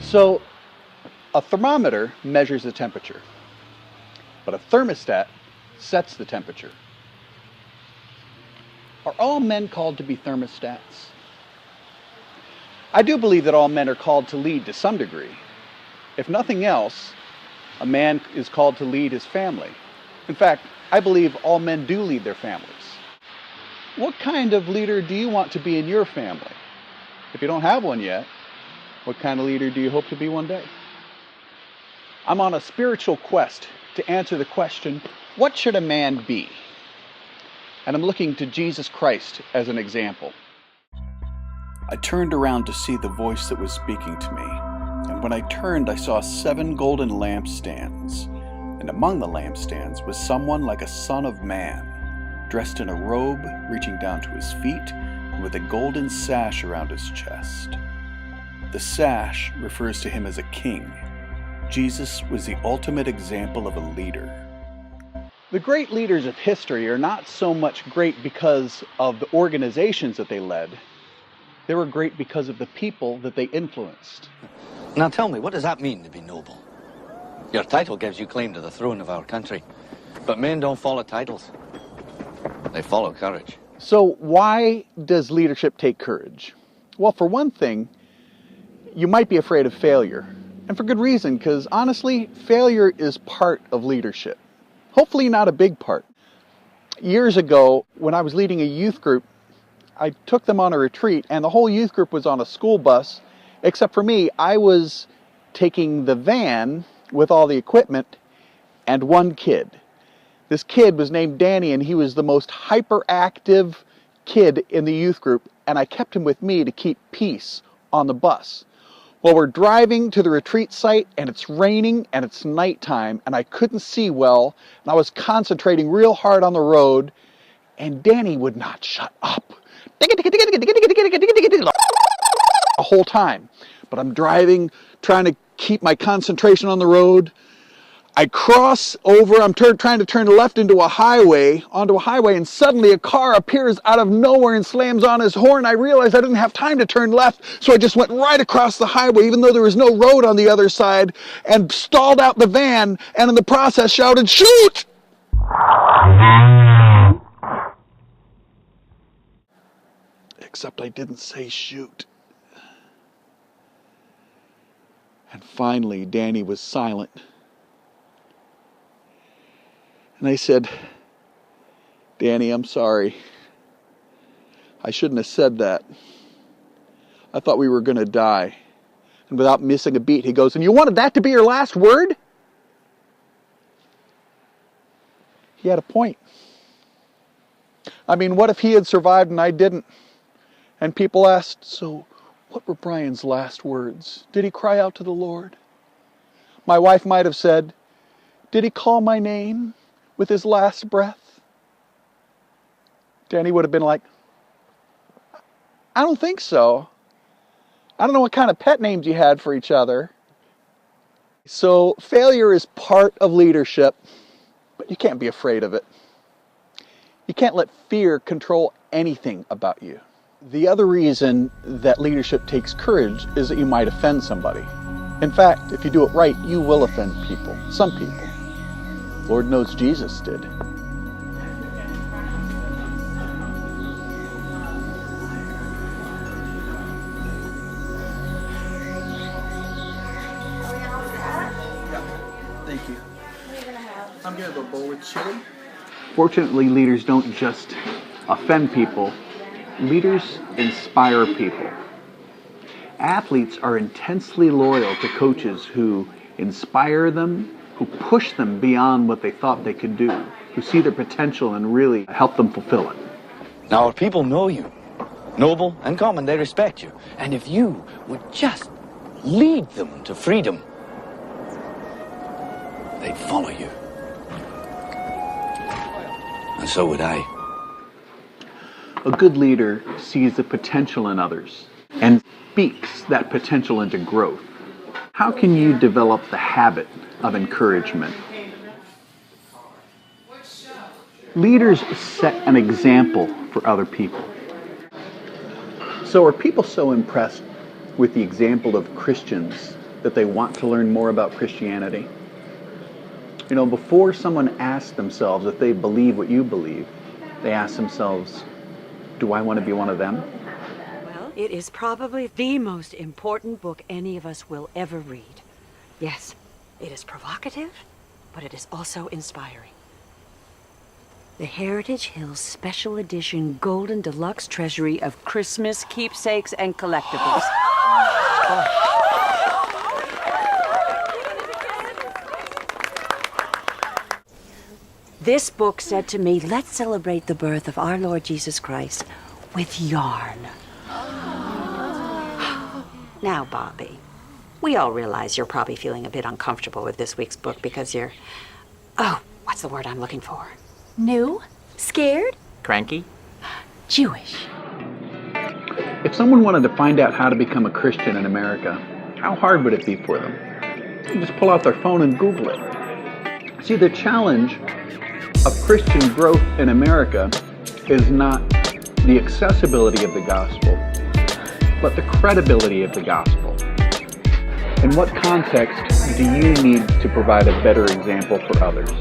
So a thermometer measures the temperature, but a thermostat sets the temperature. Are all men called to be thermostats? I do believe that all men are called to lead to some degree. If nothing else, a man is called to lead his family. In fact, I believe all men do lead their families. What kind of leader do you want to be in your family? If you don't have one yet, what kind of leader do you hope to be one day? I'm on a spiritual quest to answer the question, what should a man be? And I'm looking to Jesus Christ as an example. I turned around to see the voice that was speaking to me. And when I turned, I saw 7 golden lampstands. And among the lampstands was someone like a son of man, dressed in a robe reaching down to his feet, and with a golden sash around his chest. The sash refers to him as a king. Jesus was the ultimate example of a leader. The great leaders of history are not so much great because of the organizations that they led. They were great because of the people that they influenced. Now tell me, what does that mean to be noble? Your title gives you claim to the throne of our country, but men don't follow titles. They follow courage. So why does leadership take courage? Well, for one thing, you might be afraid of failure. And for good reason, because honestly, failure is part of leadership. Hopefully not a big part. Years ago, when I was leading a youth group, I took them on a retreat, and the whole youth group was on a school bus, except for me. I was taking the van with all the equipment and one kid. This kid was named Danny, and he was the most hyperactive kid in the youth group, and I kept him with me to keep peace on the bus. Well, we're driving to the retreat site, and it's raining, and it's nighttime, and I couldn't see well, and I was concentrating real hard on the road, and Danny would not shut up. The whole time. But I'm driving, trying to keep my concentration on the road. I cross over, I'm trying to turn left onto a highway, and suddenly a car appears out of nowhere and slams on his horn. I realized I didn't have time to turn left, so I just went right across the highway, even though there was no road on the other side, and stalled out the van, and in the process shouted, "Shoot!" Except I didn't say shoot. And finally, Danny was silent. And I said, "Danny, I'm sorry. I shouldn't have said that. I thought we were going to die." And without missing a beat, he goes, "And you wanted that to be your last word?" He had a point. I mean, what if he had survived and I didn't? And people asked, so what were Brian's last words? Did he cry out to the Lord? My wife might have said, did he call my name with his last breath? Danny would have been like, I don't think so. I don't know what kind of pet names you had for each other. So failure is part of leadership, but you can't be afraid of it. You can't let fear control anything about you. The other reason that leadership takes courage is that you might offend somebody. In fact, if you do it right, you will offend people, some people. Lord knows Jesus did. Thank you. I'm going to have a bowl with chili. Fortunately, leaders don't just offend people. Leaders inspire people. Athletes are intensely loyal to coaches who inspire them, who push them beyond what they thought they could do, who see their potential and really help them fulfill it. Now, our people know you. Noble and common, they respect you. And if you would just lead them to freedom, they'd follow you. And so would I. A good leader sees the potential in others and speaks that potential into growth. How can you develop the habit of encouragement? Leaders set an example for other people. So are people so impressed with the example of Christians that they want to learn more about Christianity. You know, before someone asks themselves if they believe what you believe, they ask themselves, do I want to be one of them? Well, it is probably the most important book any of us will ever read. Yes, it is provocative, but it is also inspiring. The Heritage Hills Special Edition Golden Deluxe Treasury of Christmas Keepsakes and Collectibles. This book said to me, let's celebrate the birth of our Lord Jesus Christ with yarn. Now, Bobby, we all realize you're probably feeling a bit uncomfortable with this week's book because you're... Oh, what's the word I'm looking for? New? Scared? Cranky? Jewish. If someone wanted to find out how to become a Christian in America, how hard would it be for them? They just pull out their phone and Google it. See, the challenge of Christian growth in America is not the accessibility of the gospel, but the credibility of the gospel. In what context do you need to provide a better example for others?